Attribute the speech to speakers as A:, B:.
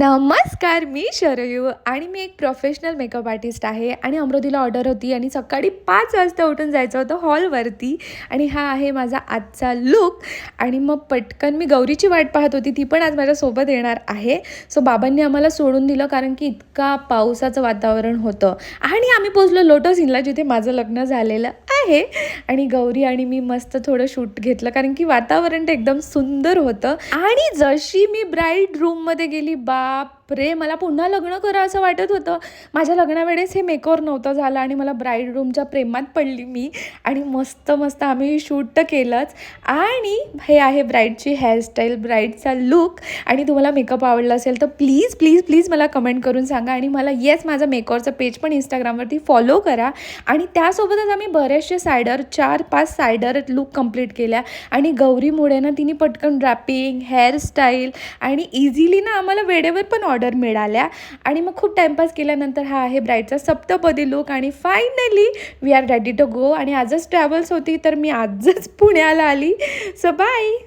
A: नमस्कार, मी शरयू आणि मी एक प्रोफेशनल मेकअप आर्टिस्ट आहे आणि अमरावतीला ऑर्डर होती आणि सकाळी 5 वाजता उठून जायचं होतं हॉलवरती आणि हा आहे माझा आजचा लूक. आणि मग पटकन मी गौरीची वाट पाहत होती, ती पण आज माझ्यासोबत येणार आहे. सो बाबांनी आम्हाला सोडून दिलं कारण की इतका पावसाचं वातावरण होतं आणि आम्ही पोचलो लोटस इनला, जिथे माझं लग्न झालेलं आहे. आणि गौरी आणि मी मस्त थोडं शूट घेतलं कारण की वातावरण ते एकदम सुंदर होतं. आणि जशी मी ब्राईड रूममध्ये गेली, बापरे, मला पुन्हा लग्न करा असं वाटत होतं. माझ्या लग्नावेळेस हे मेकओव्हर नव्हतं झालं आणि मला ब्राईड रूमच्या प्रेमात पडली मी. आणि मस्त मस्त आम्ही शूट तर केलंच. आणि हे आहे ब्राईडची हेअरस्टाईल, ब्राईडचा लूक. आणि तुम्हाला मेकअप आवडला असेल तर प्लीज प्लीज प्लीज मला कमेंट करून सांगा. आणि मला माझं मेकओव्हरचं पेज पण इंस्टाग्रामवरती फॉलो करा. आणि त्यासोबतच आम्ही बरेचसे सायडर 4-5 सायडर लूक कंप्लीट केल्या. आणि गौरीमुळे ना तिने पटकन ड्रॅपिंग, हेअरस्टाईल आणि इझिली ना आम्हाला वेळेवर पण ऑर्डर मिळाल्या. आणि मग खूप टाईमपास केल्यानंतर हा आहे ब्राईडचा सप्तपदी लूक. आणि finally we are ready to go. आणि आजच ट्रॅव्हल्स होती तर मी आजच पुण्याला आली. So bye.